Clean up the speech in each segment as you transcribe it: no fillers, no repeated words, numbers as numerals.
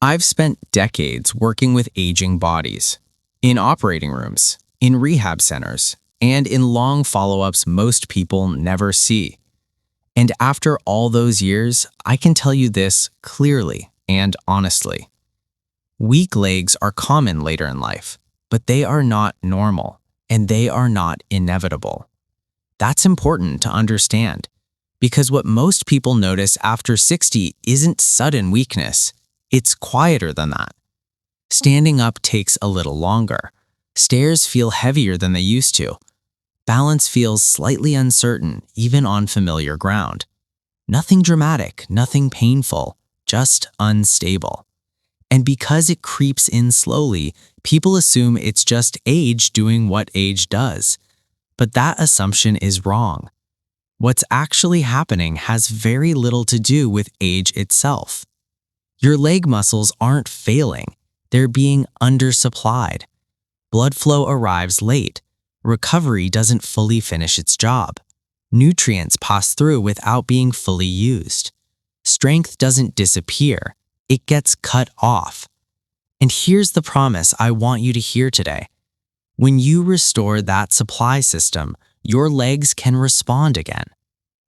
I've spent decades working with aging bodies, in operating rooms, in rehab centers, and in long follow-ups most people never see. And after all those years, I can tell you this clearly and honestly. Weak legs are common later in life, but they are not normal, and they are not inevitable. That's important to understand, because what most people notice after 60 isn't sudden weakness. It's quieter than that. Standing up takes a little longer. Stairs feel heavier than they used to. Balance feels slightly uncertain, even on familiar ground. Nothing dramatic, nothing painful, just unstable. And because it creeps in slowly, people assume it's just age doing what age does. But that assumption is wrong. What's actually happening has very little to do with age itself. Your leg muscles aren't failing, they're being undersupplied. Blood flow arrives late. Recovery doesn't fully finish its job. Nutrients pass through without being fully used. Strength doesn't disappear, it gets cut off. And here's the promise I want you to hear today. When you restore that supply system, your legs can respond again.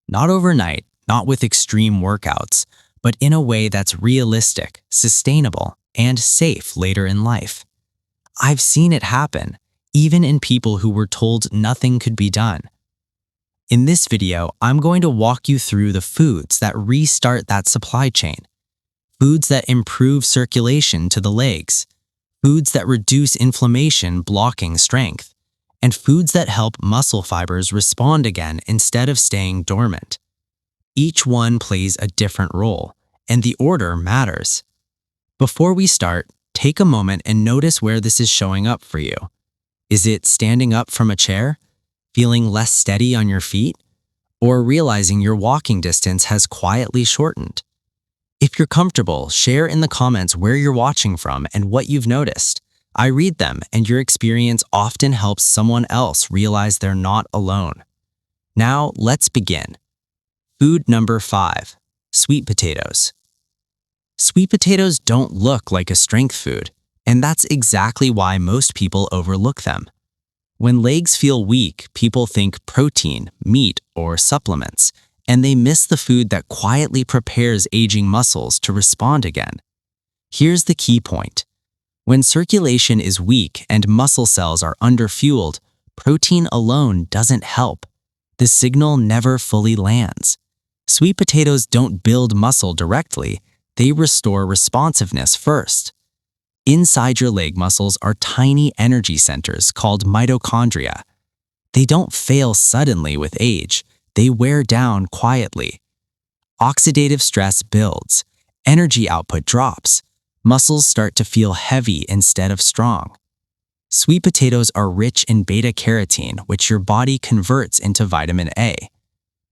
Not overnight, not with extreme workouts, but in a way that's realistic, sustainable, and safe later in life. I've seen it happen, even in people who were told nothing could be done. In this video, I'm going to walk you through the foods that restart that supply chain. Foods that improve circulation to the legs, foods that reduce inflammation blocking strength, and foods that help muscle fibers respond again instead of staying dormant. Each one plays a different role, and the order matters. Before we start, take a moment and notice where this is showing up for you. Is it standing up from a chair? Feeling less steady on your feet? Or realizing your walking distance has quietly shortened? If you're comfortable, share in the comments where you're watching from and what you've noticed. I read them, and your experience often helps someone else realize they're not alone. Now, let's begin. Food number 5, sweet potatoes. Sweet potatoes don't look like a strength food, and that's exactly why most people overlook them. When legs feel weak, people think protein, meat, or supplements, and they miss the food that quietly prepares aging muscles to respond again. Here's the key point. When circulation is weak and muscle cells are underfueled, protein alone doesn't help. The signal never fully lands. Sweet potatoes don't build muscle directly, they restore responsiveness first. Inside your leg muscles are tiny energy centers called mitochondria. They don't fail suddenly with age, they wear down quietly. Oxidative stress builds, energy output drops, muscles start to feel heavy instead of strong. Sweet potatoes are rich in beta-carotene, which your body converts into vitamin A.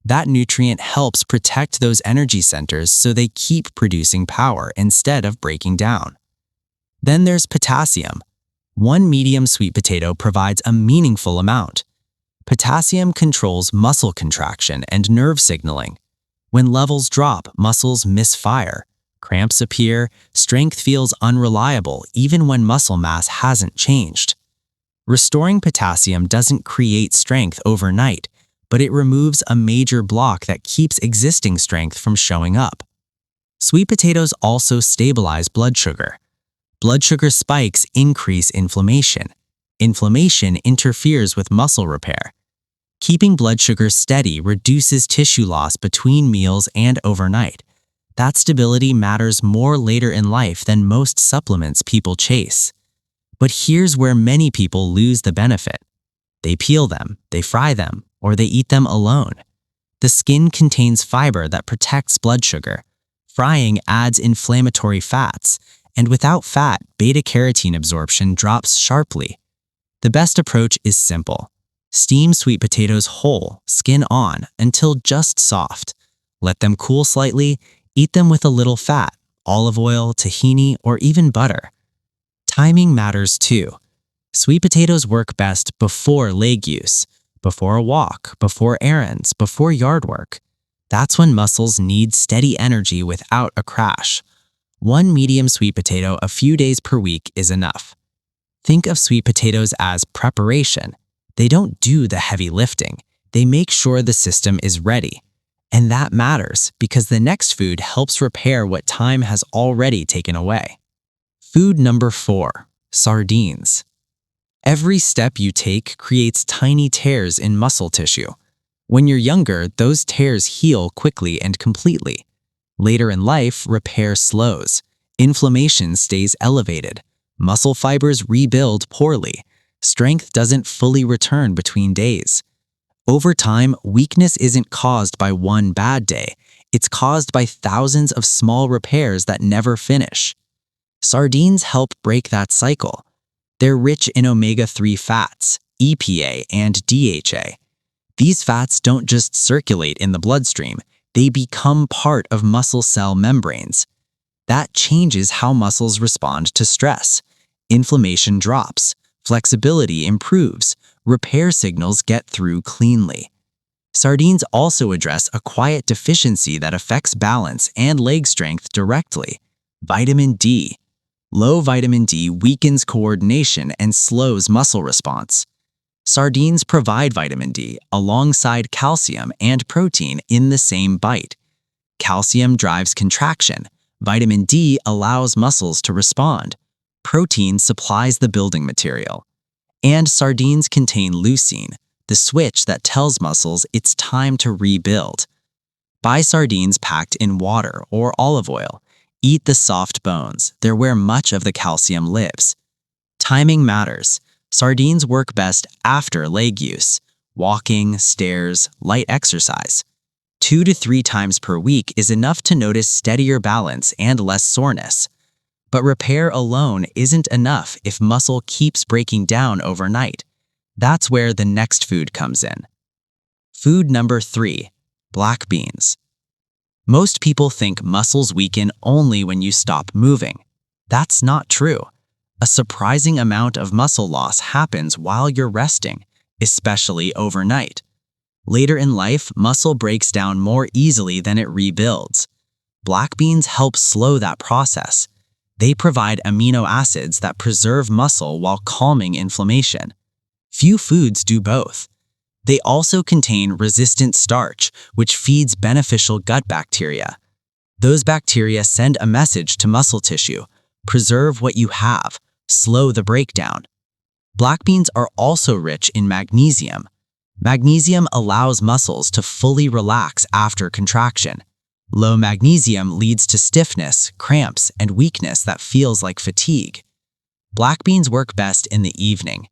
That nutrient helps protect those energy centers so they keep producing power instead of breaking down. Then there's potassium. One medium sweet potato provides a meaningful amount. Potassium controls muscle contraction and nerve signaling. When levels drop, muscles misfire. Cramps appear, strength feels unreliable even when muscle mass hasn't changed. Restoring potassium doesn't create strength overnight, but it removes a major block that keeps existing strength from showing up. Sweet potatoes also stabilize blood sugar. Blood sugar spikes increase inflammation. Inflammation interferes with muscle repair. Keeping blood sugar steady reduces tissue loss between meals and overnight. That stability matters more later in life than most supplements people chase. But here's where many people lose the benefit. They peel them, they fry them, or they eat them alone. The skin contains fiber that protects blood sugar. Frying adds inflammatory fats, and without fat, beta-carotene absorption drops sharply. The best approach is simple. Steam sweet potatoes whole, skin on, until just soft. Let them cool slightly. Eat them with a little fat, olive oil, tahini, or even butter. Timing matters too. Sweet potatoes work best before leg use, before a walk, before errands, before yard work. That's when muscles need steady energy without a crash. One medium sweet potato a few days per week is enough. Think of sweet potatoes as preparation. They don't do the heavy lifting. They make sure the system is ready. And that matters because the next food helps repair what time has already taken away. Food number 4, sardines. Every step you take creates tiny tears in muscle tissue. When you're younger, those tears heal quickly and completely. Later in life, repair slows. Inflammation stays elevated. Muscle fibers rebuild poorly. Strength doesn't fully return between days. Over time, weakness isn't caused by one bad day. It's caused by thousands of small repairs that never finish. Sardines help break that cycle. They're rich in omega-3 fats, EPA, and DHA. These fats don't just circulate in the bloodstream, they become part of muscle cell membranes. That changes how muscles respond to stress. Inflammation drops, flexibility improves, repair signals get through cleanly. Sardines also address a quiet deficiency that affects balance and leg strength directly: vitamin D. Low vitamin D weakens coordination and slows muscle response. Sardines provide vitamin D alongside calcium and protein in the same bite. Calcium drives contraction. Vitamin D allows muscles to respond. Protein supplies the building material. And sardines contain leucine, the switch that tells muscles it's time to rebuild. Buy sardines packed in water or olive oil. Eat the soft bones. They're where much of the calcium lives. Timing matters. Sardines work best after leg use: walking, stairs, light exercise. 2 to 3 times per week is enough to notice steadier balance and less soreness. But repair alone isn't enough if muscle keeps breaking down overnight. That's where the next food comes in. Food number 3, black beans. Most people think muscles weaken only when you stop moving. That's not true. A surprising amount of muscle loss happens while you're resting, especially overnight. Later in life, muscle breaks down more easily than it rebuilds. Black beans help slow that process. They provide amino acids that preserve muscle while calming inflammation. Few foods do both. They also contain resistant starch, which feeds beneficial gut bacteria. Those bacteria send a message to muscle tissue: preserve what you have, slow the breakdown. Black beans are also rich in magnesium. Magnesium allows muscles to fully relax after contraction. Low magnesium leads to stiffness, cramps, and weakness that feels like fatigue. Black beans work best in the evening.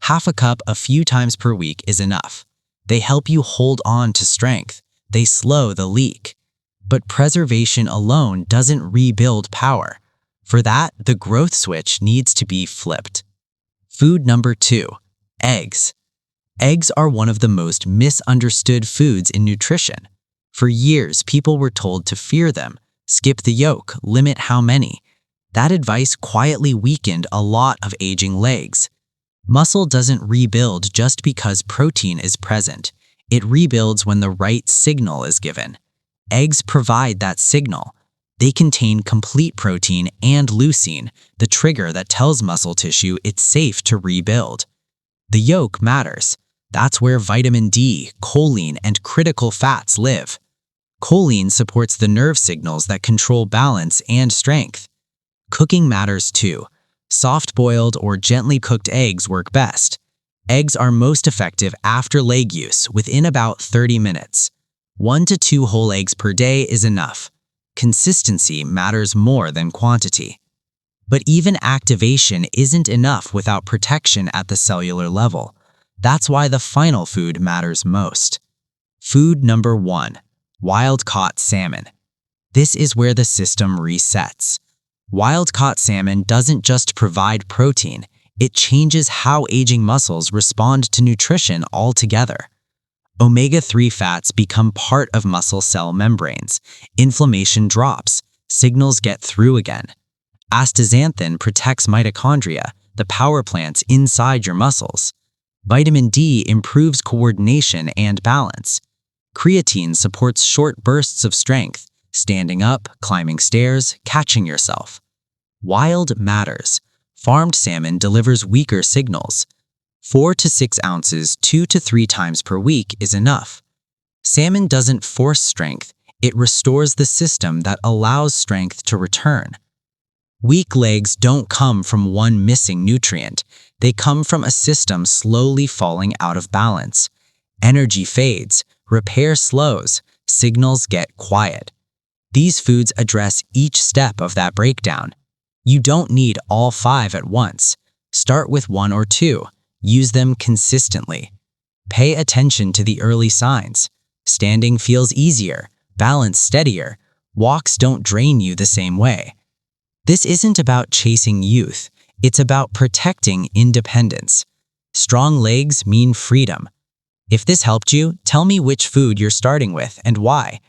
Half a cup a few times per week is enough. They help you hold on to strength. They slow the leak. But preservation alone doesn't rebuild power. For that, the growth switch needs to be flipped. Food number 2, eggs. Eggs are one of the most misunderstood foods in nutrition. For years, people were told to fear them, skip the yolk, limit how many. That advice quietly weakened a lot of aging legs. Muscle doesn't rebuild just because protein is present. It rebuilds when the right signal is given. Eggs provide that signal. They contain complete protein and leucine, the trigger that tells muscle tissue it's safe to rebuild. The yolk matters. That's where vitamin D, choline, and critical fats live. Choline supports the nerve signals that control balance and strength. Cooking matters too. Soft-boiled or gently cooked eggs work best. Eggs are most effective after leg use, within about 30 minutes. 1 to 2 whole eggs per day is enough. Consistency matters more than quantity. But even activation isn't enough without protection at the cellular level. That's why the final food matters most. Food number 1, wild-caught salmon. This is where the system resets. Wild-caught salmon doesn't just provide protein, it changes how aging muscles respond to nutrition altogether. Omega-3 fats become part of muscle cell membranes. Inflammation drops. Signals get through again. Astaxanthin protects mitochondria, the power plants inside your muscles. Vitamin D improves coordination and balance. Creatine supports short bursts of strength, standing up, climbing stairs, catching yourself. Wild matters. Farmed salmon delivers weaker signals. 4 to 6 ounces 2 to 3 times per week is enough. Salmon doesn't force strength, it restores the system that allows strength to return. Weak legs don't come from one missing nutrient, they come from a system slowly falling out of balance. Energy fades, repair slows, signals get quiet. These foods address each step of that breakdown. You don't need all 5 at once. Start with 1 or 2. Use them consistently. Pay attention to the early signs. Standing feels easier, balance steadier, walks don't drain you the same way. This isn't about chasing youth, it's about protecting independence. Strong legs mean freedom. If this helped you, tell me which food you're starting with and why.